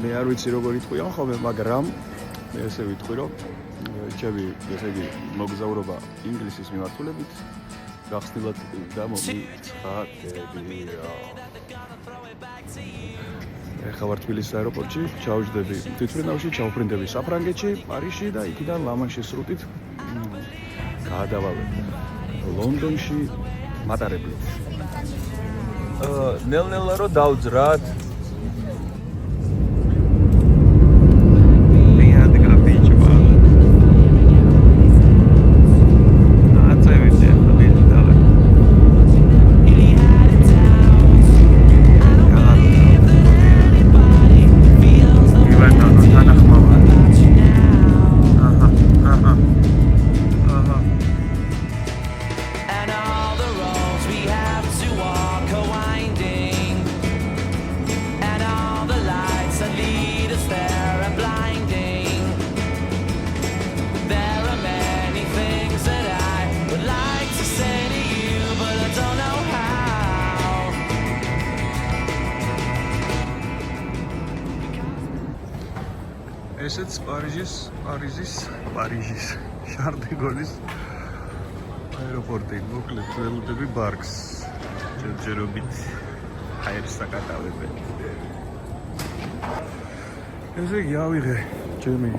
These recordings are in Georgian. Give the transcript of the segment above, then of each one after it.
მე არ ვიცი როგორ იტყვიან ხოლმე, მაგრამ მე ესე ვიტყვი, რომ ჩემი ესე იგი მოგზაურობა ინგლისის მიმართულებით გახსნილად გამომიცხადები. ეხლა ვარ თბილისის აეროპორტში, ჩავჯდები თვითმფრინავში, ჩავფრინდები საფრანგეთში, პარიზში და იქიდან ლა-მანშის სრუტით გადავალებ ლონდონში მატარებლით. ნელ-ნელა რომ დავძრათ. ესეც პარიზის შარლ დე გოლის აეროპორტი. მოკლედ ველოდები ბარგს ჯერჯერობით ჰაერს საკატავებენ. ესე იგი ავიღე ჩემი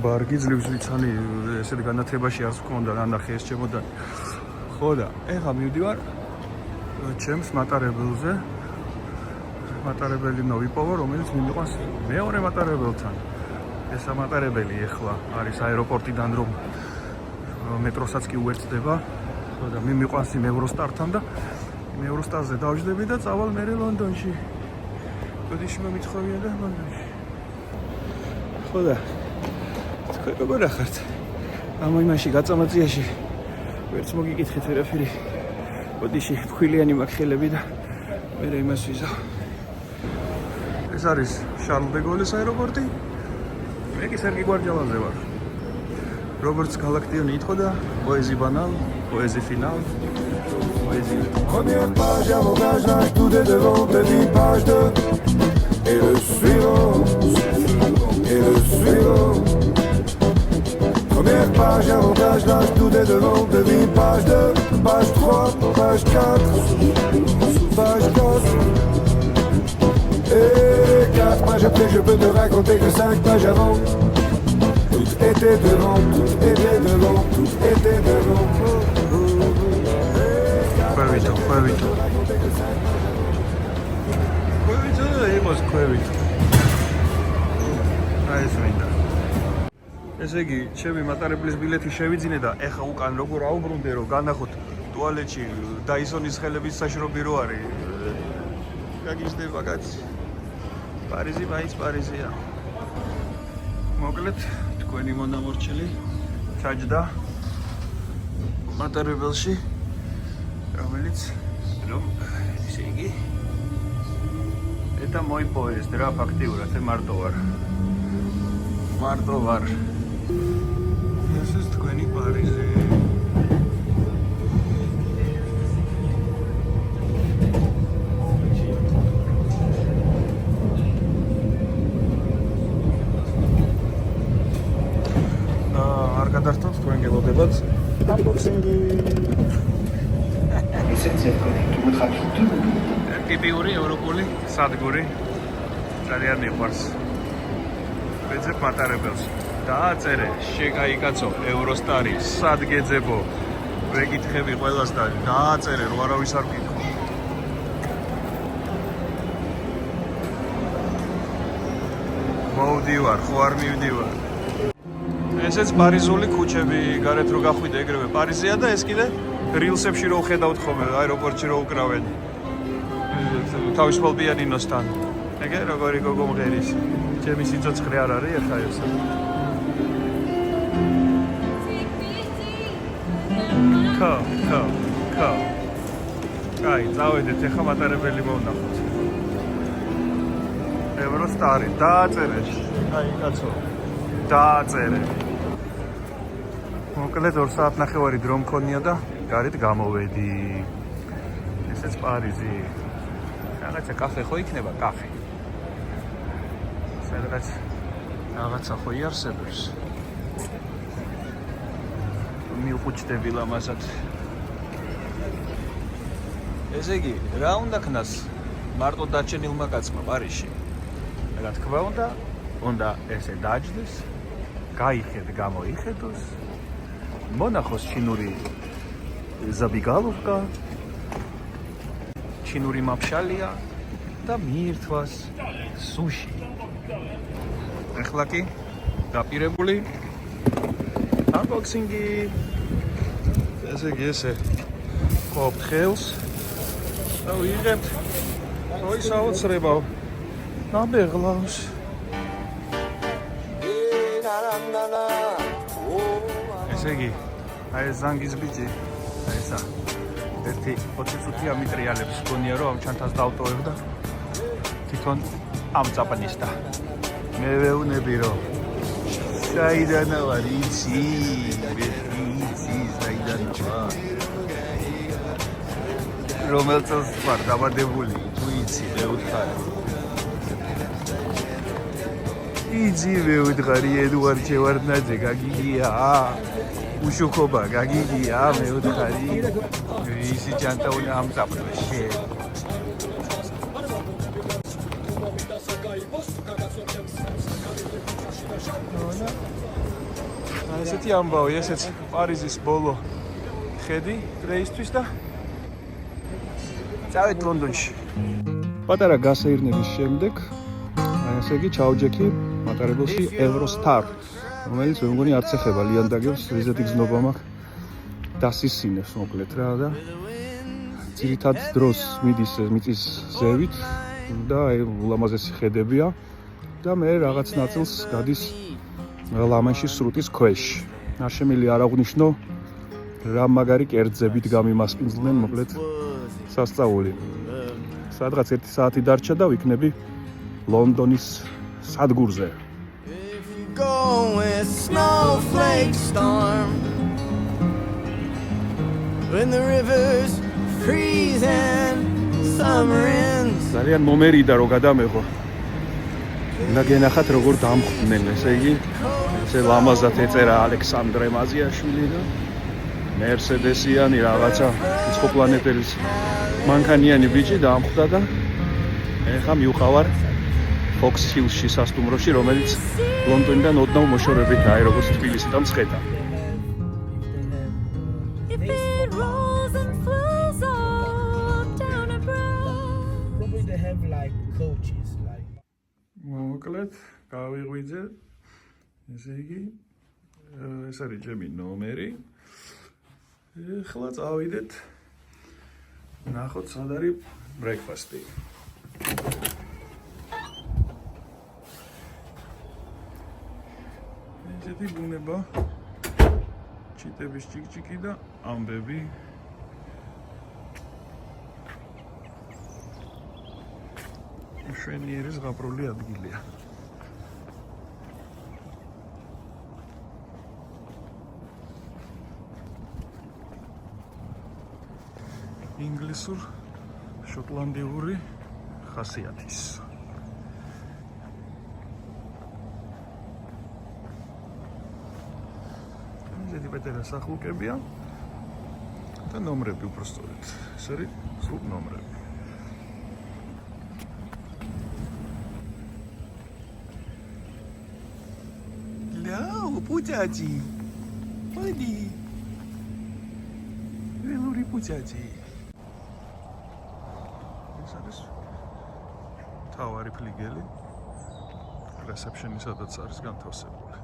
ბარგი ძლივს ვიცანი ესეთ განათებაში არც მქონდა ნანახი ეს ჩემოდანი. ხო და ეხლა მივდივარ ჩემს მატარებელზე. მატარებელი მოვიპოვა, რომელიც მიყვანს მეორე მატარებელთან. ეს ამატარებელი ეხლა არის აეროპორტიდან რომ მეტროსაც კი უერთდება და მე მიყვანს იმ ევროსტართან და იმ ევროსტარზე დავჯდები და წავალ მერე ლონდონში. ბოდიში მომიწხოვია და ლონდონში. ხო და თქვენ როგორ ახართ? ამ იმაში გაწამაწიაში ვერც მოგიკითხეთ ვერაფერი. ბოდიში ფხილიანი მაქვს და მერე იმას ვიზავ. ეს არის შარლ დე გოლის აეროპორტი. მე კი სერგი გვარჯალაძე ვარ. როგორც გალაქტიონი ითხოვდა, poésie banale, poésie finale, poésie. Première page, avocat, j'lâche tout est devant, deuxième page 2 et le suivant, et le suivant. Première page, avocat, j'lâche tout est devant, deuxième page 2, page 3, page 4, page 4. Et 4 pages après, je peux te raconter que 5 pages avant. Tout était devant, tout était devant, tout était devant. Quevito. Emos quevito. აი ეს მინდა. ესე იგი, ჩემი მატარებლის ბილეთი შევიძინე და ეხა უკან როგორ აუბრუნდე რომ განახოთ ტუალეტში დაისონის ხელების საშრობი რო არის. გაგიჟდება კაცი. პარიზი მაინც პარიზია. მოკლედ თქვენი მონამორჩილი ჩაჯდა მატარებელში, რომელიც რომ ესე იგი eta მოიპოვეს რა ფაქტიურად მარტო ვარ. ეს ის თქვენი პარიზი. გადართოთ თქვენ გელოდებათ unboxing-ი. ტიპიური ევროპული სადგური ძალიან მიყვარს. ვეძებ მატარებელს. დააწერე, შეგაიკაცო, ევროსტარი, სად გეძებო? ვეკითხები ყველასთან, დააწერე, რომ არავის არ გიქო. მოვდივარ, ხო არ მივდივარ. ესეც პარიზული ქუჩები, გარეთ რო გახვიდე ეგრევე პარიზია და ეს კიდე რილსებში რო ხედავთ ხოლმე აეროპორტში რო უკრავენ. თავისუფალ პიანინოსთან. ეგე როგორი გოგო მღერის. ჩემი სიცოცხლე არ არის ახლა ეს. ქა. აი, წავედეთ ახლა მატარებელი მოვნახოთ. ევროსტარი, დააწერე. აი, კაცო. დააწერე. მოკლედ 2 საათნახევარი დრო მქონია და გარეთ გამოვედი. ესეც პარიზი. რაღაცა კაფე ხო იქნება, კაფე. რაღაცა ხო იარსებებს. მივყუჩდები ლამაზად. ესე იგი, რა უნდა ქნას მარტო დაჩენილმა კაცმა პარიზში? რა თქმა უნდა ესე დაჯდეს, გაიხედ, გამოიხედოს, მონახოს ჩინური ზაბიგალოვკა, ჩინური მაფშალია და მიირთვას სუში. ეხლა კი დაპირებული unboxing-ი. ესე იგი ესე ყოფთ ხელს და ვიღებთ როი საოცრებავ ნაბეღლავს. ესე იგი აი ეს ზანგის ბიჭი აი ესა ერთი 20 წუთი ამიტრიალებს გონია რომ ამ ჩანთას დავტოვებ და თვითონ ამწაპნისდა. მე ვეუბნები რომ საიდან ვარ იცი საიდან ვარ რომელსაც ვარ დაბადებული თუ იცი მე ვუთხარი იცი მე ვუთხარი ედუარ ჩევარდნაძე გაგიგია უშუქობა გაგიგია მე ვუთხარი ისი ჩანთა უნდა ამწაპნოს ესეთი ამბავი, ესეც პარიზის ბოლო ხედი დღეისთვის და წავედ ლონდონში. პატარა გასეირნების შემდეგ, ესე იგი ჩაუჯექი მატარებელში Eurostar, რომელიც მე მგონი არც ეხება ლიანდაგებს, ესეთი გზნობა მაქვს დასისინებს მოკლედ რა და ძირითად დროს მიდის მიწის ზევით და აი ულამაზესი ხედებია და მე რაღაც ნაწილს გადის ლამანშის სრუტის ქვეშ. არ შემიძლია არ აღვნიშნო რა მაგარი კერძებით გამიმასპინძლდნენ მოკლედ სასწაული. სადღაც 1 საათი დარჩა და ვიქნები ლონდონის სადგურზე. ძალიან მომერიდა რო გადამეღო. და გენახათ როგორ დამხვდნენ, ესე იგი ესე ლამაზად ეწერა ალექსანდრე მაზიაშვილი და მერსედესიანი რაღაცა ცხოპლანეტელის მანქანიანი ბიჭი დამხვდა და ეხა მივყავარ Fox Hill-ში სასტუმროში, რომელიც ლონდონიდან ოდნავ მოშორებით აი როგორც თბილისიდან მცხეთა. მოკლედ გავიღვიძე ესე იგი ეს არის ჩემი ნომერი. ეხლა წავიდეთ ნახოთ სად არის ბრექფასტი. ესეთი ბუნება ჩიტების ჭიკჭიკი და ამბები. შვენიერი ზღაპრული ადგილია. ინგლისურ შოტლანდიური ხასიათის. ესეთი პეტერა სახულკებია და ნომრები უпростоრეთ. ეს არის სულ ნომრები. Путяти. Пойди. Велури путяти. ეს არის თავარი ფლიგელი. რესეპშენისადაც არის განთავსებული.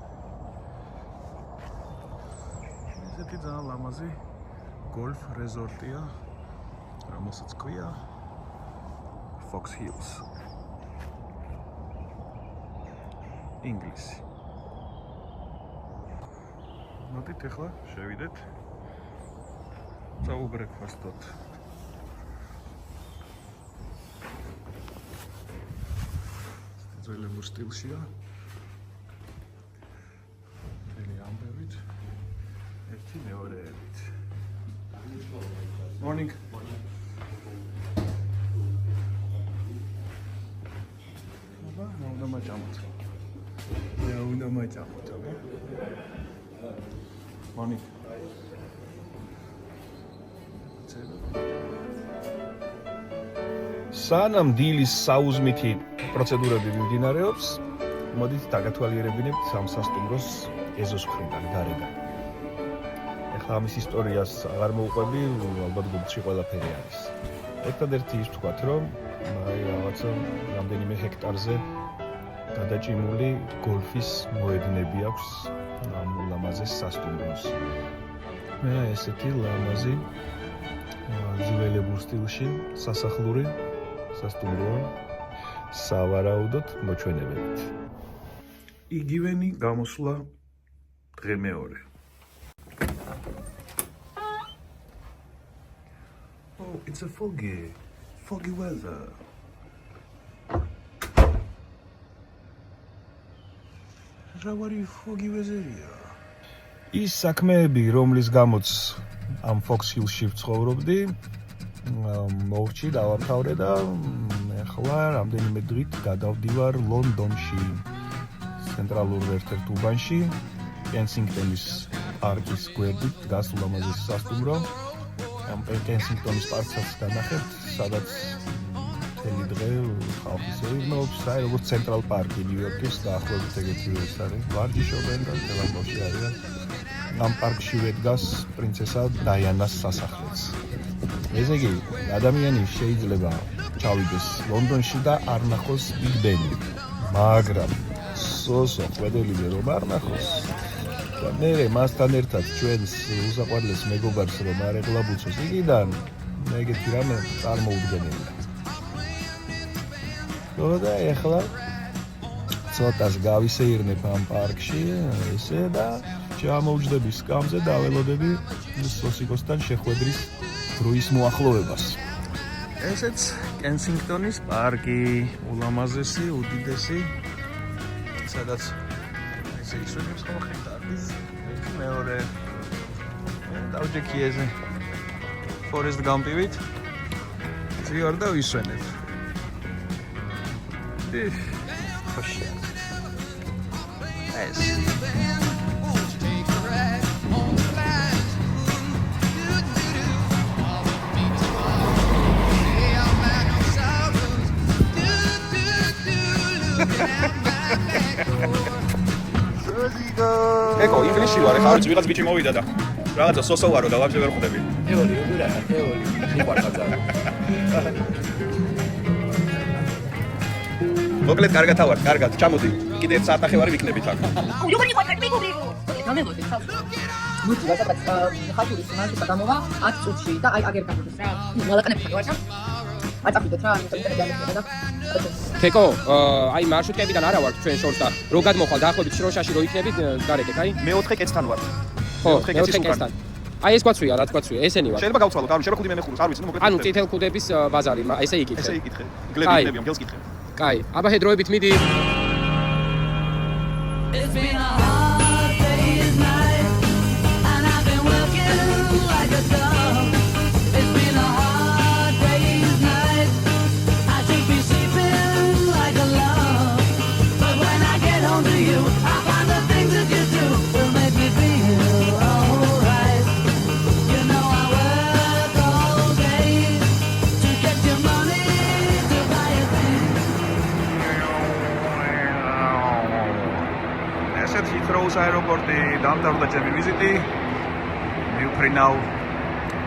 ესეთი ძალიან ლამაზი გოლფ რეზორტია, რომელსაც ქვია Fox Hills. ინგლისი. მოდით ახლა შევიდეთ წაუბრექფასტოთ. ძველებურ სტილშია. მთელი ამბებით, ერთი მეორეებით. Morning. აბა, უნდა მაჭამოთ. გამოიჭამოთ, აბა. მონიკა. სანამ დილის საუზმითი პროცედურები მიმდინარეობს, მოდით დაგათვალიერებინებთ ამ სასტუმროს ეზოს მხრიდან, გარედან. ეხლა ამის ისტორიას აღარ მოვყვები, ალბათ გუგლში ყველაფერი არის. ერთადერთი ის ვთქვათ, რომ რაღაცა რამდენიმე ჰექტარზე გადაჭიმული გოლფის მოედნები აქვს ამ ულამაზეს სასტუმროს. მე ესეთი ლამაზი ძველებურ სტილში სასახლური სასტუმროა სავარაუდოდ მოჩვენებებით. იგივენი გამოსვლა დღე მეორე. Oh, it's a foggy weather. Რავარი foggy weather-ია. ის საქმეები, რომლის გამოც ამ Fox Hill-ში ვცხოვრობდი, მოვჭი დავამთავრე და ახლა რამდენიმე დღით გადავდივარ ლონდონში, ცენტრალურ ერთ-ერთ უბანში, კენსინგტონის პარკის გვერდით დგას ულამაზესი სასტუმრო. ამ კენსინგტონის პარკსაც განახებთ, სადაც მთელი დღე ხალხი სეირნობს, აი როგორც ცენტრალ პარკი ნიუ-იორკის დაახლოებით ეგეთი ის არის. ვარჯიშობენ და თელავში არიან. ამ პარკშივე დგას პრინცესა დაიანას სასახლეც. ესე იგი, ადამიანი შეიძლება ჩავიდეს ლონდონში და არ ნახოს ბიგ ბენი, მაგრამ სოსო ხვედელიდე რომ არ ნახოს. და მე მასთან ერთად ჩვენს უსაყვარლეს მეგობარს რომ არ ეღლაბუცოს იქიდან, მე ეგეთი რამე წარმოუდგენელია. და ეხლა ცოტას გავისეირნებ ამ პარკში, ესე და ჩამოვჯდები სკამზე და ველოდები სოსიკოსთან შეხვედრის დროის მოახლოვებას. ესეც კენსინგტონის პარკი, ულამაზესი, უდიდესი, სადაც ესე ისვენებს ხოლმე ხერხის, მეორე დავჯექი ეზე ფორესტ გამპივით, ძიარ და ვისვენებ. ხოშია. ეს ეკო, ინგლისში ვარ, ხა არც ვიღაც ბიჭი მოვიდა და რაღაცა სოსო ვარო და ვაფშე ვერ ხვდები. თეორი, თეორი. მიყვარს ძალიან. მოკლედ კარგად ავარ, კარგად. ჩამოდი. კიდე 1 საათი ვარ ვიქნებით აქ. როგორ იყო ტექნიკური? გამეგოდი ხალხ. ნუ ვასაკაც ხალხური სიმართლე გამოვა 10 წუთში და აი აგერ გამოდის რა. მოლაკნები ვარ. აწაფიდეთ რა, ამიტომ გადაგიხდა და თეკო, აი მარშრუტკებიდან არა ვარ ჩვენ შორს და რო გადმოხვალ დაახლოებით შროშაში რო იქნებით გარეკეთ, აი. მე 4 კეცთან ვარ. ხო, 4 კეცთან. აი ეს გვაცვია, რაც გვაცვია, ესენი ვარ. შეიძლება გავცვალოთ, ანუ შეიძლება 5 მეხურს, არ ვიცი, მოკლედ. ანუ წითელ ქუდების ბაზარი, ესე იკითხე. ესე იკითხე. გლები, მგელს კითხე. კაი, აბა ჰედროებით მიდი. It's been a hard day's night, and I've been working like a dog. It's been a hard day's night, I should be sleeping like a log. But when I get home to you, I find the things that you do will make me feel alright. You know I work all day to get your money to buy a thing. ესეთ ჰითროუს აეროპორტი დამთავრდა ჩემი ვიზიტი. მივფრინავ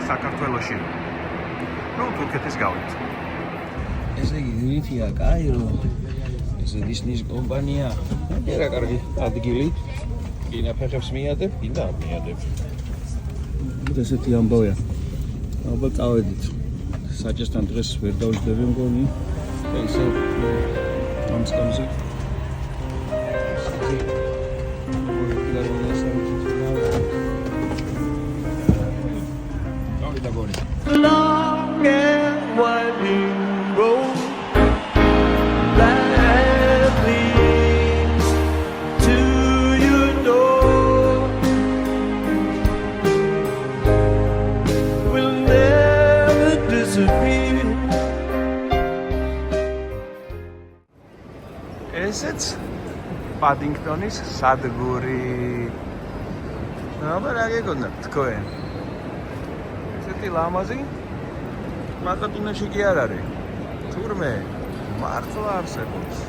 საქართველოში. ნუ თურქეთის გავლით. ესე იგი ვირითია კაირო, ესე დისნის კომპანია, არა კარგი ადგილი, გინდა ფეხებს მიადებ, გინდა არ მიადებ. ესეთი ამბავია. ალბათ წავედით. საჭესთან დღეს ვერ დავждები მგონი. და ისე ამ სკამზე. Long and winding road that leads to your door will never disappear. ესეც პადინგტონის სადგური. აბა რა გეკონდათ თქვენ? ესეთი ლამაზი მატატუნეში კი არ არის. თურმე მართლა არსებობს.